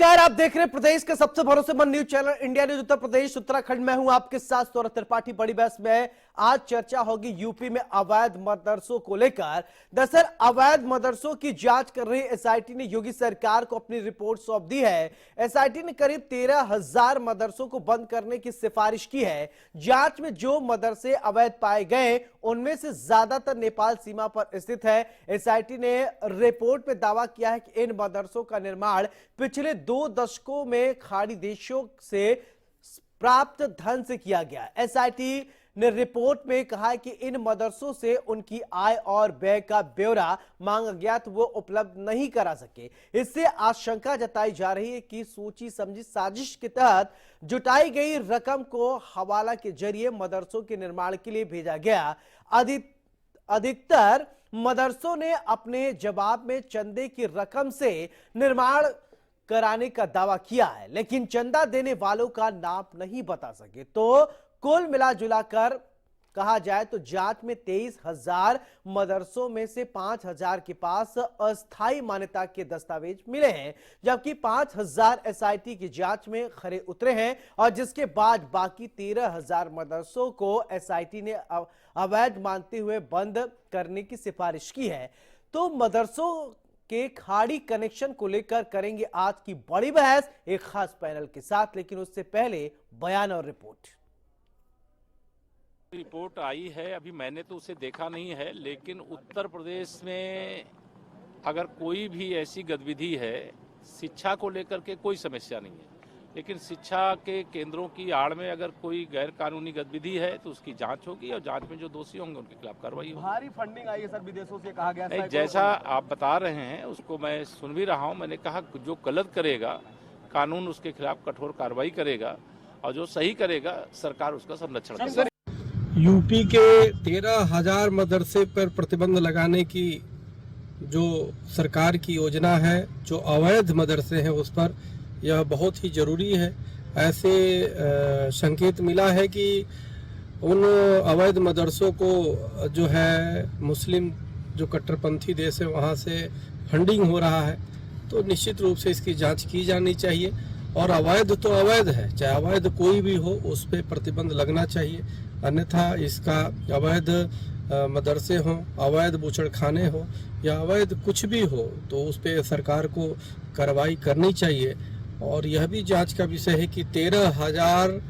नमस्कार, आप देख रहे हैं प्रदेश के सबसे भरोसेमंद news channel India news Uttar Pradesh Uttarakhand में हूं आपके साथ सौरभ त्रिपाठी। बड़ी बहस में आज चर्चा होगी यूपी में अवैध मदरसों को लेकर। दरअसल अवैध मदरसों की जांच कर रही एसआईटी ने योगी सरकार को अपनी रिपोर्ट सौंप दी है। एसआईटी ने करीब 13,000 मदरसों को बंद करने की सिफारिश की है। जांच में जो मदरसे अवैध पाए गए उनमें से ज्यादातर नेपाल सीमा पर स्थित है। एसआईटी ने रिपोर्ट में दावा किया है कि इन मदरसों का निर्माण पिछले 2 दशकों में खाड़ी देशों से प्राप्त धन से किया गया। एसआईटी ने रिपोर्ट में कहा है कि इन मदरसों से उनकी आय और व्यय का ब्यौरा मांगा गया तो वो उपलब्ध नहीं करा सके। इससे आशंका जताई जा रही है कि सोची समझी साजिश के तहत जुटाई गई रकम को हवाला के जरिए मदरसों के निर्माण के लिए भेजा गया। अधिकतर मदरसों ने अपने जवाब में चंदे की रकम से निर्माण कराने का दावा किया है, लेकिन चंदा देने वालों का नाम नहीं बता सके। तो कुल मिलाजुलाकर कहा जाए तो जांच में 23,000 मदरसों में से 5,000 के पास अस्थायी मान्यता के दस्तावेज मिले हैं, जबकि 5,000 एसआईटी की जांच में खरे उतरे हैं और जिसके बाद बाकी 13,000 मदरसों को एसआईटी ने अवैध मानते हुए बंद करने की सिफारिश की है। तो मदरसों के खाड़ी कनेक्शन को लेकर करेंगे आज की बड़ी बहस एक खास पैनल के साथ, लेकिन उससे पहले बयान और रिपोर्ट आई है। अभी मैंने तो उसे देखा नहीं है, लेकिन उत्तर प्रदेश में अगर कोई भी ऐसी गतिविधि है, शिक्षा को लेकर के कोई समस्या नहीं है, लेकिन शिक्षा के केंद्रों की आड़ में अगर कोई गैर कानूनी गतिविधि है तो उसकी जांच होगी और जांच में जो दोषी होंगे उनके खिलाफ कार्रवाई होगी। भारी फंडिंग आई है सर, विदेशों से कहा गया नहीं, जैसा आप बता रहे हैं उसको मैं सुन भी रहा हूं। मैंने कहा जो गलत करेगा कानून उसके खिलाफ कठोर कार्रवाई करेगा और जो सही करेगा सरकार उसका संरक्षण करेगी। यूपी के 13,000 मदरसे पर प्रतिबंध लगाने की जो सरकार की योजना है, जो अवैध मदरसे हैं उस पर, यह बहुत ही ज़रूरी है। ऐसे संकेत मिला है कि उन अवैध मदरसों को जो है मुस्लिम जो कट्टरपंथी देश है वहाँ से फंडिंग हो रहा है, तो निश्चित रूप से इसकी जांच की जानी चाहिए। और अवैध तो अवैध है, चाहे अवैध कोई भी हो उस पर प्रतिबंध लगना चाहिए, अन्यथा इसका अवैध मदरसे हों, अवैध बूचड़खाने हो या अवैध कुछ भी हो तो उस पर सरकार को कार्रवाई करनी चाहिए। और यह भी जांच का विषय है कि 13,000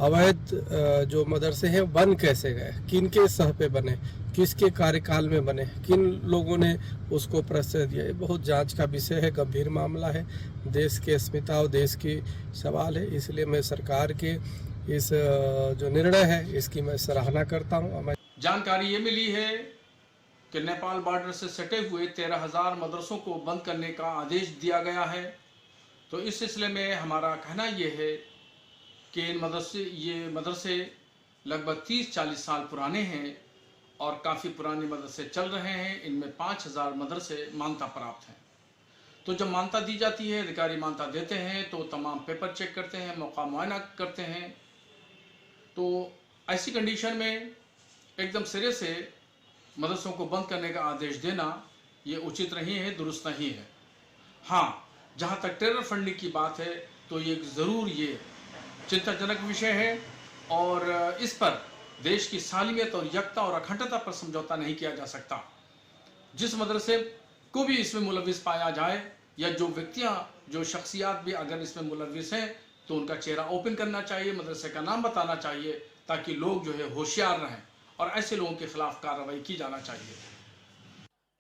अवैध जो मदरसे हैं बन कैसे गए, किन के सह पे बने, किसके कार्यकाल में बने, किन लोगों ने उसको प्रश्रय दिया। ये बहुत जांच का विषय है, गंभीर मामला है, देश की अस्मिता और देश की सवाल है। इसलिए मैं सरकार के इस जो निर्णय है इसकी मैं सराहना करता हूँ। जानकारी ये मिली है कि नेपाल बॉर्डर से सटे हुए 13,000 मदरसों को बंद करने का आदेश दिया गया है। तो इस सिलसिले में हमारा कहना ये है कि ये मदरसे लगभग 30-40 साल पुराने हैं और काफ़ी पुराने मदरसे चल रहे हैं। इनमें 5,000 मदरसे मान्यता प्राप्त हैं। तो जब मान्यता दी जाती है, अधिकारी मान्यता देते हैं तो तमाम पेपर चेक करते हैं, मौका मुआयना करते हैं। तो ऐसी कंडीशन में एकदम सिरे से मदरसों को बंद करने का आदेश देना ये उचित नहीं है, दुरुस्त नहीं है। हाँ, जहाँ तक टेरर फंडिंग की बात है तो ये ज़रूर ये चिंताजनक विषय है और इस पर देश की सालियत और यकता और अखंडता पर समझौता नहीं किया जा सकता। जिस मदरसे को भी इसमें मुलविस पाया जाए या जो व्यक्तियां, जो शख्सियात भी अगर इसमें मुलविस हैं तो उनका चेहरा ओपन करना चाहिए, मदरसे का नाम बताना चाहिए, ताकि लोग जो है होशियार रहें और ऐसे लोगों के खिलाफ कार्रवाई की जाना चाहिए।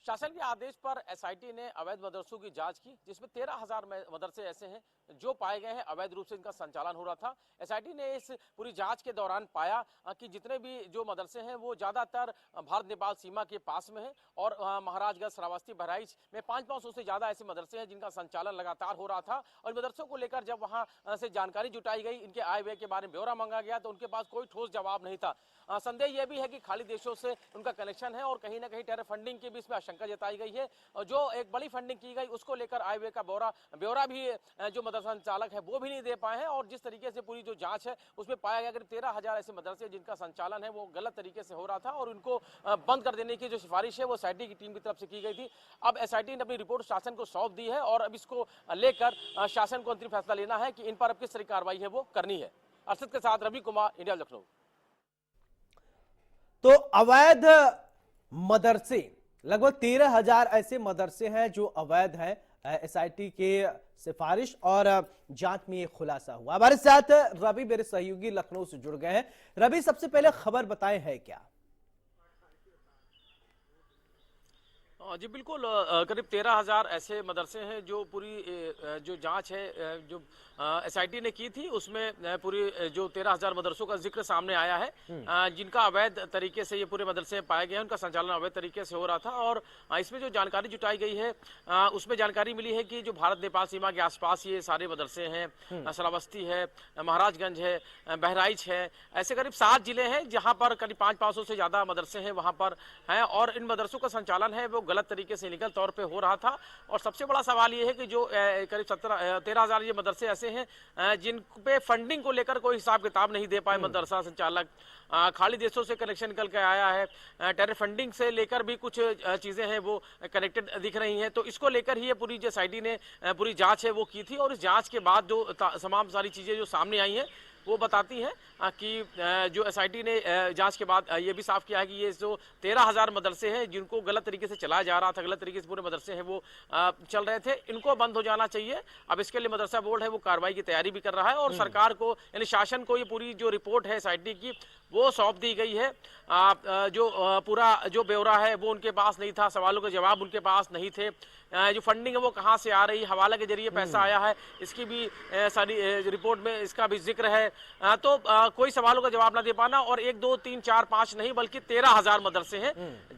शासन के आदेश पर एसआईटी ने अवैध मदरसों की जांच की, जिसमें 13,000 मदरसे ऐसे हैं जो पाए गए हैं अवैध रूप से इनका संचालन हो रहा था। एसआईटी ने इस पूरी जांच के दौरान पाया कि जितने भी जो मदरसे हैं वो ज्यादातर भारत नेपाल सीमा के पास में है और महाराजगंज, श्रावस्ती, बहराइच में 500 से ज्यादा ऐसे मदरसे हैं जिनका संचालन लगातार हो रहा था। और मदरसों को लेकर जब वहां से जानकारी जुटाई गई, इनके आय व्यय के बारे में ब्यौरा मांगा गया तो उनके पास कोई ठोस जवाब नहीं था। संदेह यह भी है कि खाड़ी देशों से उनका कनेक्शन है और कहीं ना कहीं टेरर फंडिंग की भी इसमें शंका जताई गई है। और जो एक बड़ी फंडिंग की गई उसको लेकर आय व्यय का ब्यौरा भी जो मदरसा संचालक है वो भी नहीं दे पाए हैं। और जिस तरीके से पूरी जो जांच है उसमें पाया गया करीब 13,000 ऐसे मदरसे जिनका संचालन है वो गलत तरीके से हो रहा था और उनको बंद कर देने की जो सिफारिश है वो एसआईटी की टीम की तरफ से की गई थी। अब एसआईटी ने अपनी रिपोर्ट शासन को सौंप दी है और अब इसको लेकर शासन को अंतिम फैसला लेना है कि इन पर अब किस तरह की कार्रवाई है वो करनी है। अर्षद के साथ रवि कुमार, इंडिया लखनऊ। तो अवैध मदरसे लगभग 13,000 ऐसे मदरसे हैं जो अवैध हैं। एसआईटी के सिफारिश और जांच में ये खुलासा हुआ। हमारे साथ रवि मेरे सहयोगी लखनऊ से जुड़ गए हैं। रवि, सबसे पहले खबर बताएं है क्या? जी बिल्कुल, करीब 13,000 ऐसे मदरसे हैं जो पूरी जो जांच है जो एसआईटी ने की थी उसमें पूरी जो 13,000 मदरसों का जिक्र सामने आया है जिनका अवैध तरीके से ये पूरे मदरसे पाए गए हैं, उनका संचालन अवैध तरीके से हो रहा था। और इसमें जो जानकारी जुटाई गई है उसमें जानकारी मिली है कि जो भारत नेपाल सीमा के आसपास ये सारे मदरसे हैं, श्रावस्ती है, महाराजगंज है, बहराइच है, ऐसे करीब 7 जिले हैं जहाँ पर करीब 500 से ज्यादा मदरसे हैं वहाँ पर हैं। और इन मदरसों का संचालन है वो गलत तरीके से लीगल तौर पे हो रहा था। और सबसे बड़ा सवाल ये है कि जो करीब 13,000 ये मदरसे ऐसे हैं जिन पे फंडिंग को लेकर कोई हिसाब किताब नहीं दे पाए मदरसा संचालक। खाली देशों से कनेक्शन निकल के आया है, टेरर फंडिंग से लेकर भी कुछ चीजें हैं वो कनेक्टेड दिख रही हैं। तो इसको लेकर ही ये पूरी जो एसआईटी ने पूरी जांच है वो की थी। और इस जांच के बाद जो तमाम सारी चीजें जो सामने आई हैं वो बताती हैं कि जो एसआईटी ने जांच के बाद ये भी साफ किया है कि ये जो 13,000 मदरसे हैं जिनको गलत तरीके से चलाया जा रहा था, गलत तरीके से पूरे मदरसे हैं वो चल रहे थे, इनको बंद हो जाना चाहिए। अब इसके लिए मदरसा बोर्ड है वो कार्रवाई की तैयारी भी कर रहा है और सरकार को यानी शासन को ये पूरी जो रिपोर्ट है एसआईटी की वो सौंप दी गई है। जो पूरा जो ब्यौरा है वो उनके पास नहीं था, सवालों के जवाब उनके पास नहीं थे, जो फंडिंग है वो कहाँ से आ रही, हवाला के जरिए पैसा आया है, इसकी भी सारी रिपोर्ट में इसका भी जिक्र है। तो कोई सवालों का जवाब ना दे पाना और 1 2 3 4 5 नहीं बल्कि 13,000 मदरसे हैं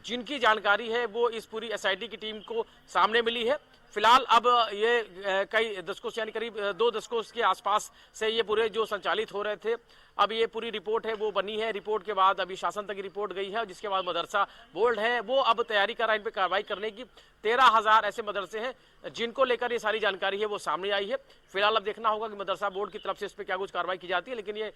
जिनकी जानकारी है वो इस पूरी एसआईटी की टीम को सामने मिली है। फिलहाल अब ये कई दशकों से यानी करीब 2 दशकों के आसपास से ये पूरे जो संचालित हो रहे थे। अब ये पूरी रिपोर्ट है वो बनी है, रिपोर्ट के बाद अभी शासन तक रिपोर्ट गई है और जिसके बाद मदरसा बोर्ड है वो अब तैयारी कर रहा है इन पे कार्रवाई करने की। 13,000 ऐसे मदरसे हैं जिनको लेकर ये सारी जानकारी है वो सामने आई है। फिलहाल अब देखना होगा कि मदरसा बोर्ड की तरफ से इस पे क्या कुछ कार्रवाई की जाती है, लेकिन ये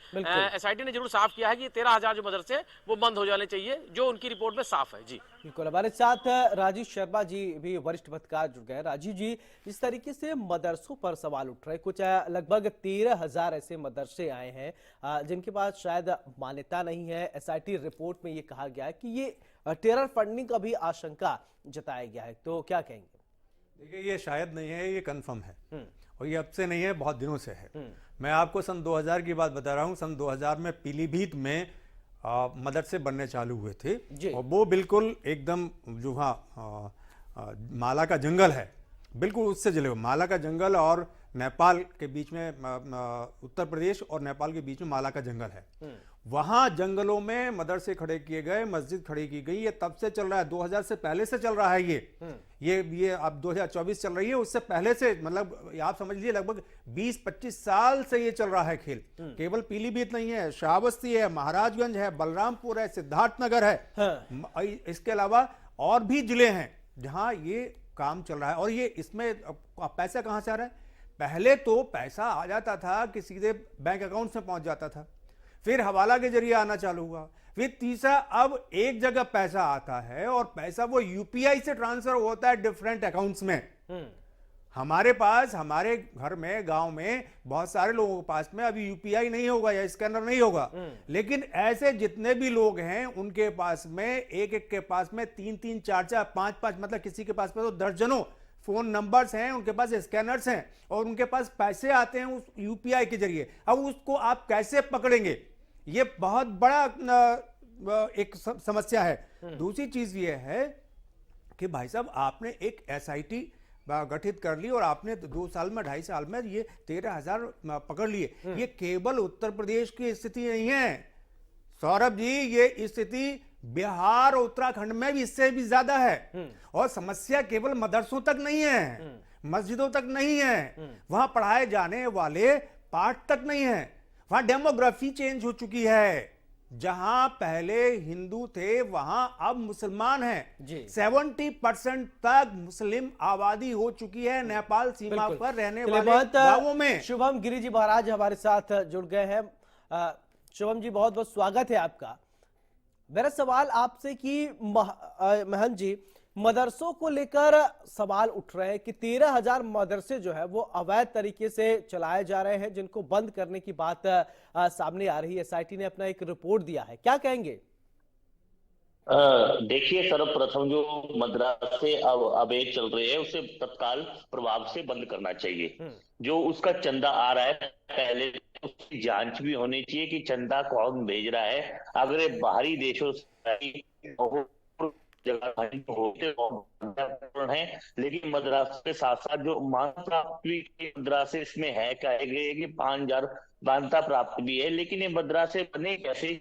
एसआईटी ने जरूर साफ किया है कि 13,000 जो मदरसे हैं वो बंद हो जाने चाहिए, जो उनकी रिपोर्ट में साफ है। जी बिल्कुल, हमारे साथ राजीव शर्मा जी भी वरिष्ठ पत्रकार जुड़ गए। राजीव जी, जिस तरीके से मदरसों पर सवाल उठ रहे, कुछ लगभग 13,000 ऐसे मदरसे आए हैं जिनके पास शायद मान्यता नहीं है। एसआईटी रिपोर्ट में ये कहा गया है कि ये टेरर फंडिंग का भी आशंका जताया गया है, तो क्या कहेंगे? देखिए, ये शायद नहीं है, ये कंफर्म है और ये अब से नहीं है, बहुत दिनों से है। मैं आपको सन 2000 की बात बता रहा हूँ। सन 2000 में पीलीभीत में मदरसे बनने चालू हुए थे और वो बिल्कुल एकदम जो वहाँ माला का जंगल है बिल्कुल उससे जले हुए, माला का जंगल और नेपाल के बीच में उत्तर प्रदेश और नेपाल के बीच में माला का जंगल है। वहां जंगलों में मदरसे खड़े किए गए, मस्जिद खड़ी की गई। ये तब से चल रहा है, 2000 से पहले से चल रहा है। ये अब 2024 चल रही है, उससे पहले से मतलब आप समझ लीजिए लगभग 20-25 साल से ये चल रहा है खेल। केवल पीलीभीत नहीं है, श्रावस्ती है, महाराजगंज है, बलरामपुर है, सिद्धार्थनगर है, इसके अलावा और भी जिले हैं जहां ये काम चल रहा है। और ये इसमें पैसा कहां से आ रहा है? पहले तो पैसा आ जाता था कि सीधे बैंक अकाउंट में पहुंच जाता था, फिर हवाला के जरिए आना चालू हुआ, फिर तीसरा अब एक जगह पैसा आता है और पैसा वो यूपीआई से ट्रांसफर होता है डिफरेंट अकाउंट्स में। हमारे पास, हमारे घर में, गांव में बहुत सारे लोगों के पास में अभी यूपीआई नहीं होगा या स्कैनर नहीं होगा, लेकिन ऐसे जितने भी लोग हैं उनके पास में एक एक के पास में 3-3, 4-4, 5-5 मतलब किसी के पास में तो दर्जनों फोन नंबर्स हैं, उनके पास स्कैनर्स हैं और उनके पास पैसे आते हैं उस यूपीआई के जरिए। अब उसको आप कैसे पकड़ेंगे? ये बहुत बड़ा एक समस्या है। दूसरी चीज ये है कि भाई साहब आपने एक एसआईटी गठित कर ली और आपने 2 साल में 2.5 साल में ये 13,000 पकड़ लिए। ये केवल उत्तर प्रदेश की स्थिति नहीं है सौरभ जी, ये स्थिति बिहार और उत्तराखंड में भी इससे भी ज्यादा है। और समस्या केवल मदरसों तक नहीं है, मस्जिदों तक नहीं है, वहां पढ़ाए जाने वाले पाठ तक नहीं है, वहां डेमोग्राफी चेंज हो चुकी है। जहां पहले हिंदू थे वहां अब मुसलमान जी। हैं। 70% तक मुस्लिम आबादी हो चुकी है नेपाल सीमा बिल्कुल। पर रहने चलिए, वाले बहुत गांवों में। शुभम गिरी जी महाराज हमारे साथ जुड़ गए हैं। शुभम जी, बहुत बहुत स्वागत है आपका। मेरा सवाल आपसे कि महंत जी, मदरसों को लेकर सवाल उठ रहे हैं कि 13,000 मदरसे जो है वो अवैध तरीके से चलाए जा रहे हैं, जिनको बंद करने की बात सामने आ रही है। एसआईटी ने अपना एक रिपोर्ट दिया है, क्या कहेंगे? देखिए, सर्वप्रथम जो मद्रासे अब अवैध चल रहे हैं उसे तत्काल प्रभाव से बंद करना चाहिए। जो उसका चंदा आ रहा है, पहले उसकी जांच भी होनी चाहिए कि चंदा कौन भेज रहा है। अगर ये बाहरी देशों से जगह होते हैं, लेकिन मद्रासे के साथ साथ जो मान्यता प्राप्ति के मद्रासे इसमें है, कहे गए कि 5,000 मान्यता प्राप्त भी है, लेकिन ये मद्रासे बने कैसे,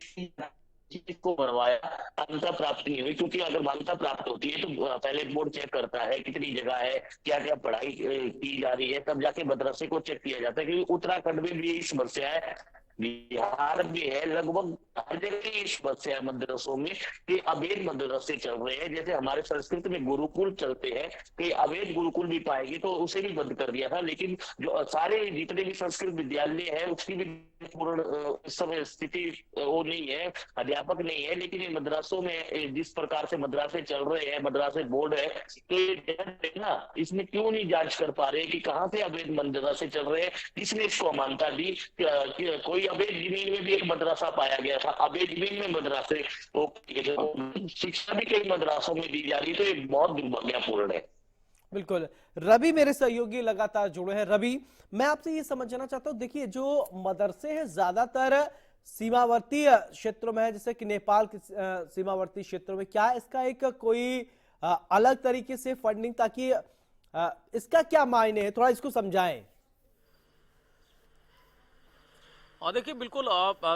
को बनवाया, मान्यता प्राप्त नहीं हुई। क्योंकि अगर मान्यता प्राप्त होती है तो पहले बोर्ड चेक करता है कितनी जगह है, क्या क्या पढ़ाई की जा रही है, तब जाके मदरसे को चेक किया जाता है। क्योंकि उत्तराखंड में भी यही समस्या है, बिहार भी है, लगभग हर जगह ये समस्या है मदरसों में कि अवैध मदरसे चल रहे हैं। जैसे हमारे संस्कृत में गुरुकुल चलते हैं, कि अवैध गुरुकुल भी पाएंगे तो उसे भी बंद कर दिया था। लेकिन जो सारे जितने भी संस्कृत विद्यालय है उसकी भी पूर्ण इस समय स्थिति वो नहीं है, अध्यापक नहीं है। लेकिन ये मदरसों में जिस प्रकार से मदरसे चल रहे हैं, मदरसे बोर्ड है, तो ये ना इसमें क्यों नहीं जांच कर पा रहे कि कहाँ से अवैध मदरसे चल रहे हैं, किसने इसको अमानता दी। कोई अवैध जमीन में भी एक मदरसा पाया गया था, अवैध जमीन में मदरसे शिक्षा भी कई मदरसों में दी जा रही, तो ये बहुत दुर्भाग्यपूर्ण है। बिल्कुल। रवि मेरे सहयोगी लगातार जुड़े हैं। रवि, मैं आपसे ये समझना चाहता हूं, देखिए जो मदरसे हैं ज्यादातर सीमावर्ती क्षेत्रों में है, जैसे कि नेपाल के सीमावर्ती क्षेत्रों में, क्या इसका एक कोई अलग तरीके से फंडिंग, ताकि इसका क्या मायने है, थोड़ा इसको समझाएं। और देखिए, बिल्कुल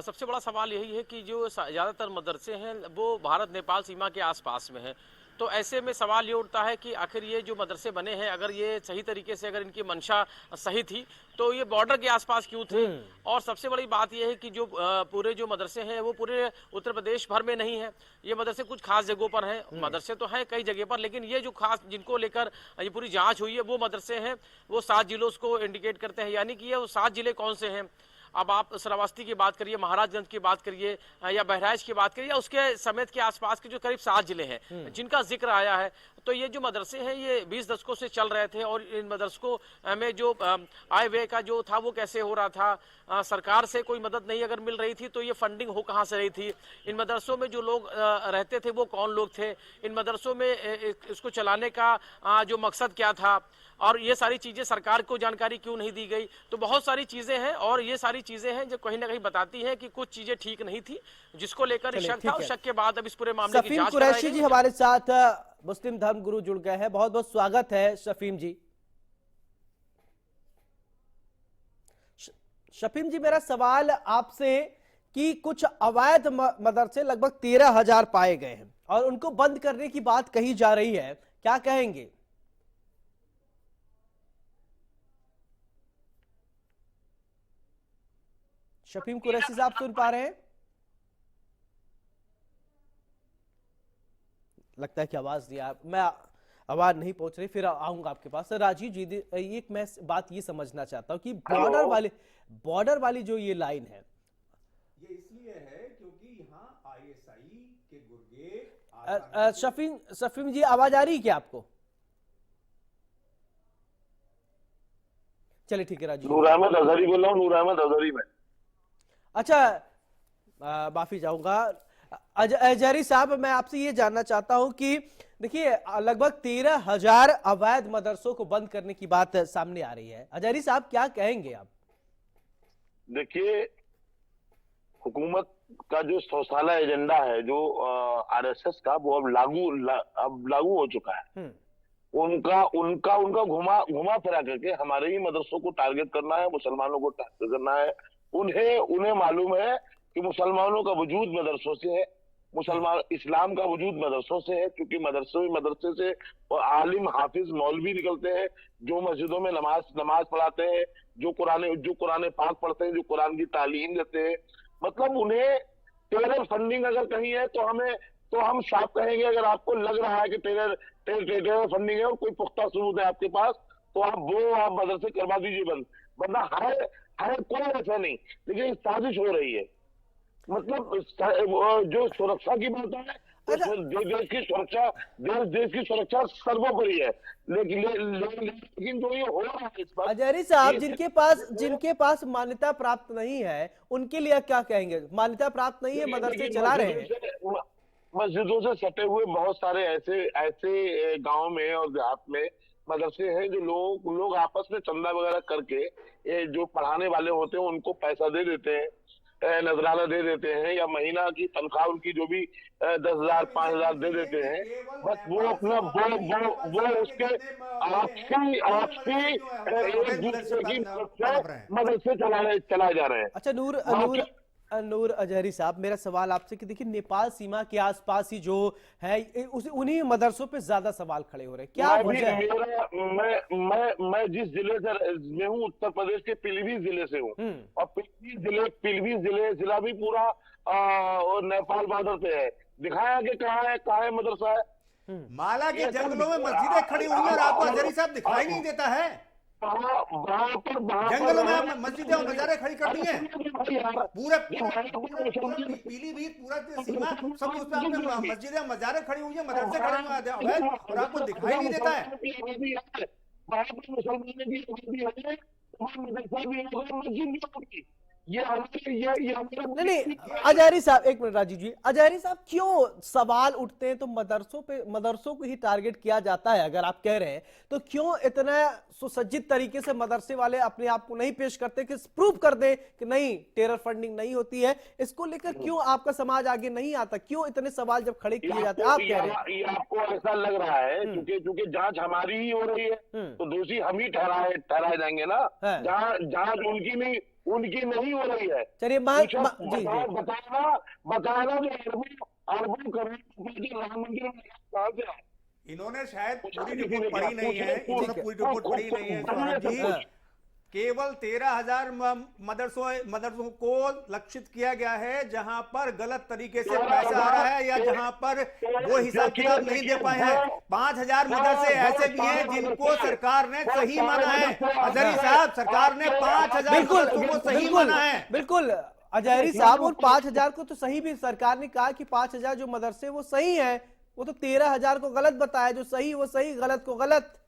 सबसे बड़ा सवाल यही है कि जो ज़्यादातर मदरसे हैं वो भारत नेपाल सीमा के आसपास में हैं। तो ऐसे में सवाल ये उठता है कि आखिर ये जो मदरसे बने हैं, अगर ये सही तरीके से, अगर इनकी मंशा सही थी तो ये बॉर्डर के आसपास क्यों थे। और सबसे बड़ी बात ये है कि जो पूरे जो मदरसे हैं वो पूरे उत्तर प्रदेश भर में नहीं है, ये मदरसे कुछ खास जगहों पर हैं। मदरसे तो हैं कई जगह पर, लेकिन ये जो खास जिनको लेकर ये पूरी जांच हुई है वो मदरसे हैं, वो 7 जिलों को इंडिकेट करते हैं। यानी कि ये वो 7 जिले कौन से हैं, अब आप श्रावस्ती की बात करिए, महाराजगंज की बात करिए, या बहराइच की बात करिए, या उसके समेत के आसपास के जो करीब 7 जिले हैं जिनका जिक्र आया है। तो ये जो मदरसे हैं ये 20 दशकों से चल रहे थे, और इन मदरसों में जो आय व्यय का जो था वो कैसे हो रहा था, सरकार से कोई मदद नहीं अगर मिल रही थी तो ये फंडिंग हो कहाँ से रही थी, इन मदरसों में जो लोग रहते थे वो कौन लोग थे, इन मदरसों में इसको चलाने का जो मकसद क्या था, और ये सारी चीजें सरकार को जानकारी क्यों नहीं दी गई। तो बहुत सारी चीजें हैं, और ये सारी चीजें हैं जो कहीं ना कहीं बताती हैं कि कुछ चीजें ठीक नहीं थी, जिसको लेकर शक था। उस शक के बाद अब इस पूरे मामले की जांच कराई कुरैशी जी हमारे साथ मुस्लिम धर्म गुरु जुड़ गए हैं, बहुत बहुत स्वागत है शफीम जी। शफीम जी, मेरा सवाल आपसे कि कुछ अवैध मदरसे लगभग 13,000 पाए गए हैं और उनको बंद करने की बात कही जा रही है, क्या कहेंगे? शफीम कुरैशी साहब सुन पा रहे हैं? लगता है कि आवाज दिया, मैं आवाज नहीं पहुंच रही, फिर आऊंगा आपके पास। राजीव जी, एक मैं बात ये समझना चाहता हूं कि बॉर्डर वाली जो ये लाइन है, ये इसलिए है क्योंकि यहाँ आईएसआई के गुर्गे। शफीम जी, आवाज आ रही है क्या आपको? चलिए ठीक है राजीव। नूर अहमद अजहरी बोल रहा हूँ, नूर अहमद अजहरी में। अच्छा, माफी चाहूंगा अजहरी साहब, मैं आपसे ये जानना चाहता हूं कि देखिए लगभग 13,000 अवैध मदरसों को बंद करने की बात सामने आ रही है। अजहरी साहब, क्या कहेंगे आप? देखिए, हुकूमत का जो 100 साला एजेंडा है, जो आरएसएस का, वो अब लागू हो चुका है। उनका घुमा फिरा करके हमारे ही मदरसों को टारगेट करना है, मुसलमानों को टारगेट करना है। उन्हें मालूम है कि मुसलमानों का वजूद मदरसों से है, इस्लाम का वजूद मदरसों से है, क्योंकि मदरसे से आलिम, हाफिज, मौलवी निकलते हैं, जो मस्जिदों में नमाज पढ़ाते हैं, जो कुरान पाक पढ़ते हैं, जो कुरान की तालीम देते हैं। मतलब उन्हें टेरर फंडिंग अगर कहीं है तो हम साफ कहेंगे। अगर आपको लग रहा है कि टेरर फंडिंग है और कोई पुख्ता सबूत है आपके पास, तो आप मदरसे करवा दीजिए बंद, वरना है कोई ऐसा नहीं। लेकिन साजिश हो रही है, मतलब जो सुरक्षा की बात है, देश की सुरक्षा सर्वोपरि है। लेकिन जो ये हो रहा है इस पर, अजहरी साहब, जिनके पास मान्यता प्राप्त नहीं है उनके लिए क्या कहेंगे? मान्यता प्राप्त नहीं है, मदरसे चला रहे हैं। मस्जिदों से सटे हुए बहुत सारे ऐसे गांव में और देहात में मदरसे हैं जो लोग आपस में चंदा वगैरह करके जो पढ़ाने वाले होते हैं उनको पैसा दे देते हैं, नजराना दे देते हैं, या महीना की तनख्वाह उनकी जो भी 10,000 5,000 दे देते हैं। बस वो अपना वो उसके आपसी एक दूसरे की मदरसे चलाए जा रहे हैं। अच्छा, नूर अजहरी साहब, मेरा सवाल आपसे कि देखिए नेपाल सीमा के आसपास ही जो है उन्हीं मदरसों पे ज्यादा सवाल खड़े हो रहे हैं, क्या वजह है? मैं जिस जिले से हूँ, उत्तर प्रदेश के पीलीभीत जिले से हूँ, और पीलीभीत जिला भी पूरा और नेपाल बॉर्डर पे है। दिखाया कि कहाँ है मदरसा है। माला के जंगलों में मस्जिदें खड़ी हुई हैं और आपको अजहरी साहब दिखाई नहीं देता है। जंगलों में आपने मस्जिदें और मजारें खड़ी कर दी हैं। पूरे पीलीभीत पूरा सीमा सब उस पे आपने मस्जिदें मजारें खड़ी हुई हैं, मदरसे खड़े हुए हैं और आपको दिखाई नहीं देता है। नहीं, अजहरी साहब एक मिनट, राजीव जी, अजहरी साहब क्यों सवाल उठते हैं तो मदरसों को ही टारगेट किया जाता है? अगर आप कह रहे हैं तो क्यों इतना सुसज्जित तरीके से मदरसे वाले अपने आप को नहीं पेश करते कि प्रूव कर दे कि नहीं, टेरर फंडिंग नहीं होती है? इसको लेकर क्यों आपका समाज आगे नहीं आता? क्यों इतने सवाल जब खड़े किए जाते हैं? आप कह रहे हैं आपको ऐसा लग रहा है क्योंकि जांच हमारी ही हो रही है, तो दोषी हम ही ठहराए जाएंगे ना। जांच उनकी नहीं हो रही है। चलिए, बताना जो अरबों करोड़ राम मंदिर कहां से है? इन्होंने शायद पूरी रिपोर्ट पढ़ी नहीं है, इन्होंने पूरी रिपोर्ट पढ़ी नहीं है सौरभ जी। केवल 13,000 मदरसों को लक्षित किया गया है जहां पर गलत तरीके से पैसा आ रहा है या जहां पर वो हिसाब किताब नहीं दे पाए हैं। 5,000 मदरसे ऐसे भी हैं जिनको सरकार ने सही माना है। अजहरी साहब, सरकार ने 5,000 मदरसों को सही माना है। बिल्कुल अजहरी साहब, और 5,000 को तो सही भी सरकार ने कहा कि 5,000 जो मदरसे वो सही है। वो तो 13,000 को गलत बताया, जो सही वो सही, गलत को गलत।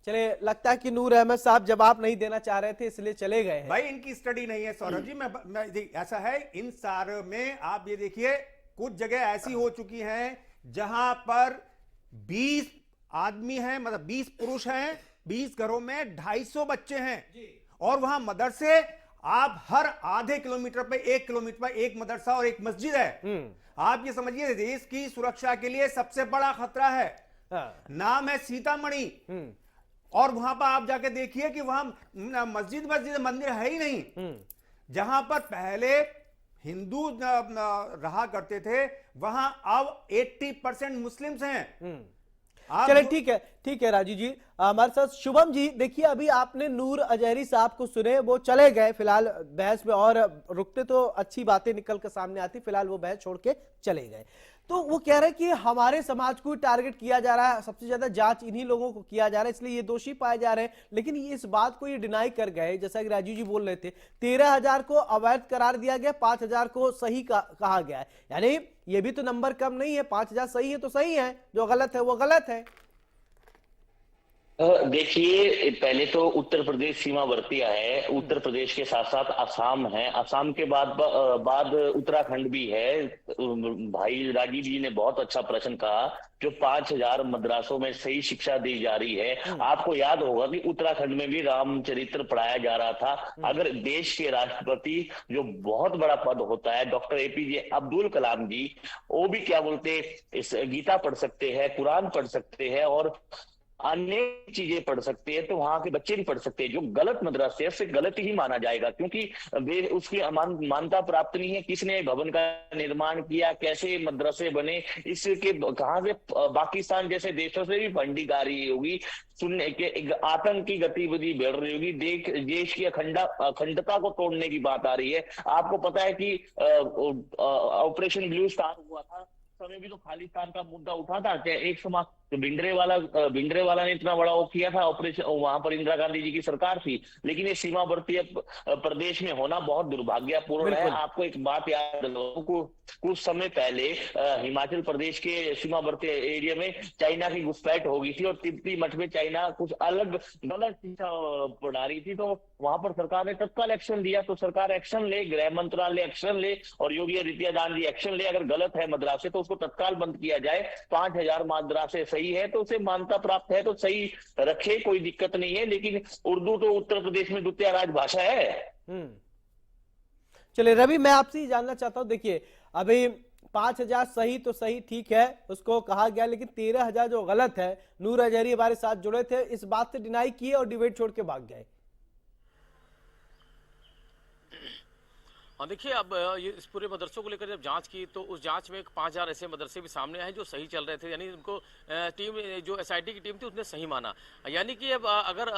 चले, लगता है कि नूर अहमद साहब जवाब नहीं देना चाह रहे थे इसलिए चले गए हैं। भाई इनकी स्टडी नहीं है सौरभ जी। मैं ऐसा है, इन सारे में आप ये देखिए कुछ जगह ऐसी हो चुकी हैं जहां पर 20 आदमी हैं, मतलब 20 पुरुष हैं, 20 घरों में 250 बच्चे हैं, और वहां मदरसे आप हर आधे किलोमीटर पे 1 किलोमीटर पे एक मदरसा और एक मस्जिद है। आप ये समझिए देश की सुरक्षा के लिए सबसे बड़ा खतरा है। नाम है सीतामढ़ी, और वहां पर आप जाके देखिए कि वहां मंदिर है ही नहीं। जहां पर पहले हिंदू रहा करते थे वहां अब 80% मुस्लिम्स हैं। चले, ठीक है राजू जी। हमारे साथ शुभम जी, देखिए अभी आपने नूर अजहरी साहब को सुने, वो चले गए फिलहाल बहस में, और रुकते तो अच्छी बातें निकल कर सामने आती, फिलहाल वो बहस छोड़ के चले गए। तो वो कह रहे हैं कि हमारे समाज को टारगेट किया जा रहा है, सबसे ज्यादा जांच इन्हीं लोगों को किया जा रहा है, इसलिए ये दोषी पाए जा रहे हैं। लेकिन ये इस बात को ये डिनाई कर गए, जैसा कि राजीव जी बोल रहे थे, 13,000 को अवैध करार दिया गया, 5,000 को सही कहा गया है। यानी ये भी तो नंबर कम नहीं है, 5,000 सही है तो सही है, जो गलत है वो गलत है। देखिए, पहले तो उत्तर प्रदेश सीमावर्ती है, उत्तर प्रदेश के साथ साथ असम है, असम के बाद उत्तराखंड भी है। भाई राजीव जी ने बहुत अच्छा प्रश्न कहा, जो 5,000 मदरसों में सही शिक्षा दी जा रही है। आपको याद होगा कि उत्तराखंड में भी रामचरित्र पढ़ाया जा रहा था। अगर देश के राष्ट्रपति, जो बहुत बड़ा पद होता है, डॉक्टर APJ अब्दुल कलाम जी, वो भी क्या बोलते, इस गीता पढ़ सकते हैं, कुरान पढ़ सकते हैं, और अनेक चीजें पढ़ सकते हैं, तो वहां के बच्चे भी पढ़ सकते हैं। जो गलत मदरसे है उसे गलत ही माना जाएगा, क्योंकि वे उसकी मान्यता प्राप्त नहीं है। किसने भवन का निर्माण किया, कैसे मदरसे बने, इसके कहां से पाकिस्तान जैसे देशों से भी फंडिंग आ रही होगी, सुनने के आतंक की गतिविधि बढ़ रही होगी, देश की अखंडता को तोड़ने की बात आ रही है। आपको पता है कि ऑपरेशन ब्लू स्टार हुआ था, समय भी तो खालिस्तान का मुद्दा उठा था। एक समाज तो भिंडरेवाला ने इतना बड़ा वो किया था ऑपरेशन, वहां पर इंदिरा गांधी जी की सरकार थी। लेकिन ये सीमावर्ती प्रदेश में होना बहुत दुर्भाग्यपूर्ण है। आपको एक बात याद दिलाऊं, कुछ समय पहले हिमाचल प्रदेश के सीमावर्ती एरिया में चाइना की घुसपैठ हो गई थी और तिब्बती मठ में चाइना कुछ अलग गलत शिक्षा पढ़ा रही थी, तो वहां पर सरकार ने तत्काल एक्शन लिया। तो सरकार एक्शन ले, गृह मंत्रालय एक्शन ले और योगी आदित्यनाथ जी एक्शन ले। अगर गलत है मदरसे तो उसको तत्काल बंद किया जाए। 5000 मदरसे सही है तो उसे मान्यता प्राप्त है तो सही रखे, कोई दिक्कत नहीं है। लेकिन उर्दू तो उत्तर प्रदेश में द्वितीय राजभाषा है। चलिए रवि, मैं आपसे ही जानना चाहता हूं, देखिए अभी 5000 सही तो सही, ठीक है, उसको कहा गया, लेकिन 13000 जो गलत है, नूर अजहरी हमारे साथ जुड़े थे, इस बात से डिनाई किए और डिबेट छोड़ के भाग गए। हाँ देखिए, अब ये इस पूरे मदरसों को लेकर जब जांच की तो उस जांच में 5000 ऐसे मदरसे भी सामने आए जो सही चल रहे थे, यानी उनको टीम जो एसआईटी की टीम थी उसने सही माना। यानी कि अब अगर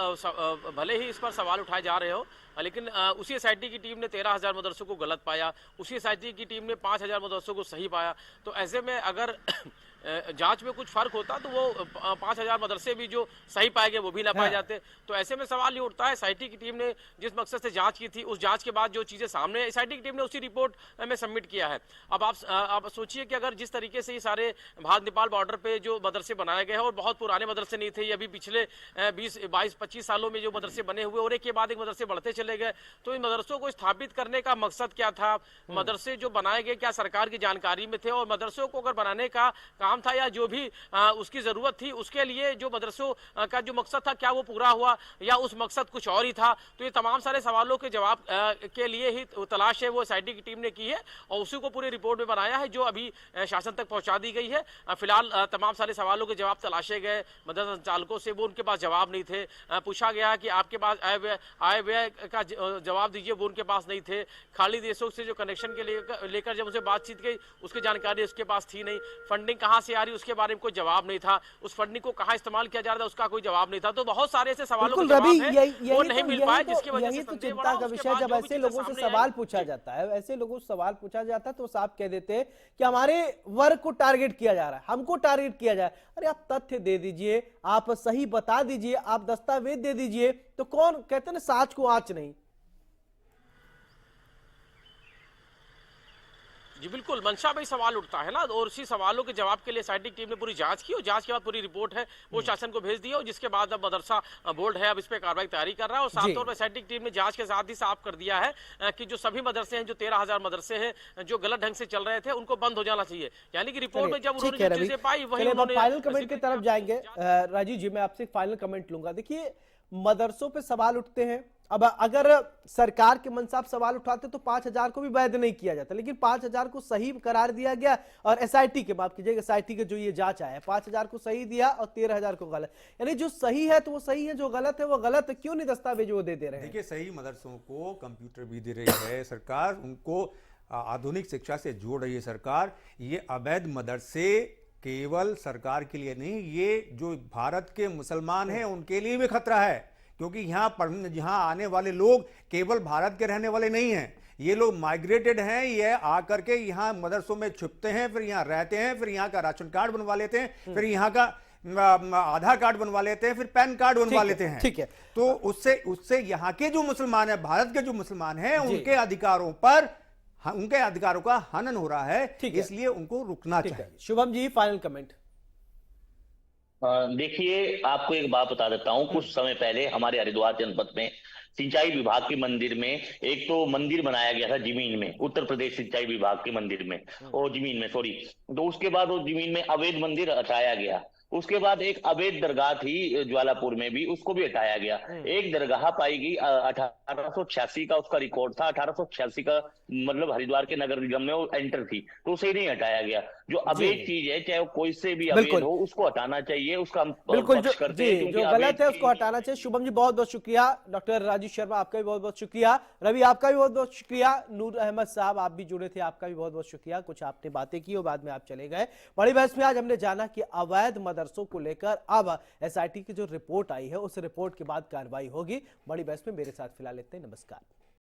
भले ही इस पर सवाल उठाए जा रहे हो, लेकिन उसी एसआईटी की टीम ने 13000 मदरसों को गलत पाया, उसी एसआईटी की टीम ने 5000 मदरसों को सही पाया। तो ऐसे में अगर जांच में कुछ फर्क होता तो वो 5000 मदरसे भी जो सही पाए गए वो भी ना पाए जाते। तो ऐसे में सवाल ये उठता है, एसआईटी की टीम ने जिस मकसद से जांच की थी, उस जांच के बाद जो चीजें सामने, एसआईटी की टीम ने उसी रिपोर्ट में सबमिट किया है। अब आप सोचिए कि अगर जिस तरीके से ये सारे भारत नेपाल बॉर्डर पे जो मदरसे बनाए गए हैं, और बहुत पुराने मदरसे नहीं थे, ये अभी पिछले 20-22-25 सालों में जो मदरसे बने हुए और एक के बाद एक मदरसे बढ़ते चले गए, तो इन मदरसों को स्थापित करने का मकसद क्या था, मदरसे जो बनाए गए क्या सरकार की जानकारी में थे, और मदरसों को अगर बनाने का काम था या जो भी उसकी जरूरत थी, उसके लिए जो मदरसों का जो मकसद था क्या वो पूरा हुआ या उस मकसद कुछ और ही था। तो ये तमाम सारे सवालों के जवाब के लिए ही तलाश है वो एसआईटी की टीम ने की है और उसी को पूरी रिपोर्ट में बनाया है, जो अभी शासन तक पहुंचा दी गई है। फिलहाल तमाम सारे सवालों के जवाब तलाशे गए मदरसा संचालकों से, वो उनके पास जवाब नहीं थे। पूछा गया कि आपके पास आय व्यय का जवाब दीजिए, वो उनके पास नहीं थे। खाली देशों से जो कनेक्शन के लेकर जब उनसे बातचीत की, उसकी जानकारी उसके पास थी नहीं। फंडिंग कहाँ से आ रही उसके बारे में कोई जवाब नहीं था। उस फंडिंग को कहाँ इस्तेमाल किया जा रहा था उसका कोई जवाब नहीं था। तो बहुत सारे ऐसे सवालों के जवाब हैं वो नहीं मिल पाए, जिसकी वजह से चिंता का विषय जब ऐसे लोगों से सवाल पूछा जाता है, ऐसे लोगों से सवाल पूछा जाता है तो साफ कह देते हैं कि हमारे वर्ग को टारगेट किया जा रहा है, हमको टारगेट किया जा रहा है। अरे आप तथ्य दे दीजिए, आप सही बता दीजिए, आप दस्तावेज दे दीजिए, तो कौन कहते हैं ना, साच को आंच नहीं। जी बिल्कुल, मंशा भाई सवाल उठता है ना, और उसी सवालों के जवाब के लिए एसआईटी टीम ने पूरी जांच की और जांच के बाद पूरी रिपोर्ट है वो शासन को भेज दी और जिसके बाद अब मदरसा बोर्ड है अब इस पे कार्रवाई तैयारी कर रहा है। और साफ तौर पर एसआईटी टीम ने जांच के साथ ही साफ कर दिया है कि जो सभी मदरसे हैं, जो 13000 मदरसे हैं जो गलत ढंग से चल रहे थे, उनको बंद हो जाना चाहिए। यानी कि रिपोर्ट में जब उन्होंने जो चीजें पाई वही उन्होंने फाइनल कमेंट की तरफ जाएंगे। राजीव जी, मैं आपसे फाइनल कमेंट लूंगा। देखिए, मदरसों पे सवाल उठते हैं। अब अगर सरकार के मन से आप सवाल उठाते तो 5000 को भी वैध नहीं किया जाता, लेकिन 5000 को सही करार दिया गया और एसआईटी के, माफ कीजिएगा, एसआईटी के जो ये जांच आया है, 5000 को सही दिया और 13000 को गलत। यानी जो सही है तो वो सही है, जो गलत है वो गलत है। क्यों नहीं दस्तावेज वो दे रहे हैं? देखिए, सही मदरसों को कंप्यूटर भी दे रही है सरकार, उनको आधुनिक शिक्षा से जोड़ रही है सरकार। ये अवैध मदरसे केवल सरकार के लिए नहीं, ये जो भारत के मुसलमान हैं उनके लिए भी खतरा है, क्योंकि यहाँ आने वाले लोग केवल भारत के रहने वाले नहीं हैं, ये लोग माइग्रेटेड हैं। ये आकर के यहाँ मदरसों में छुपते हैं, फिर यहाँ रहते हैं, फिर यहाँ का राशन कार्ड बनवा लेते हैं, फिर यहाँ का आधार कार्ड बनवा लेते हैं, फिर पैन कार्ड बनवा लेते हैं। ठीक है, तो उससे यहाँ के जो मुसलमान है, भारत के जो मुसलमान हैं, उनके अधिकारों पर, उनके अधिकारों का हनन हो रहा है, इसलिए उनको रुकना चाहिए। Shubham ji, final comment. देखिए, आपको एक बात बता देता हूं। कुछ समय पहले हमारे हरिद्वार जनपद में सिंचाई विभाग के मंदिर में एक तो मंदिर बनाया गया था जमीन में, उत्तर प्रदेश सिंचाई विभाग के मंदिर में, और जमीन में, सॉरी, तो उसके बाद उस जमीन में अवैध मंदिर हटाया गया। उसके बाद एक अवैध दरगाह थी ज्वालापुर में भी, उसको भी हटाया गया। एक दरगाह पाई गई 1886 का उसका रिकॉर्ड था, 1886 का मतलब हरिद्वार के नगर निगम में वो एंटर थी, तो उसे नहीं हटाया गया। जो अवैध चीज है, चाहे वो कोई से भी अवैध हो, उसको हटाना चाहिए। उसका हम बिल्कुल पक्ष करते हैं, क्योंकि जो गलत है उसको हटाना चाहिए। शुभम जी बहुत बहुत शुक्रिया, डॉक्टर राजीव शर्मा आपका भी बहुत बहुत शुक्रिया, रवि आपका भी बहुत बहुत शुक्रिया, नूर अहमद साहब आप भी जुड़े थे, आपका भी बहुत बहुत शुक्रिया। कुछ आपने बातें की और बाद में आप चले गए। बड़ी बहस में आज हमने जाना कि अवैध मदरसों को लेकर अब एसआईटी की जो रिपोर्ट आई है उस रिपोर्ट के बाद कार्रवाई होगी। बड़ी बहस में मेरे साथ फिलहाल इतने, नमस्कार।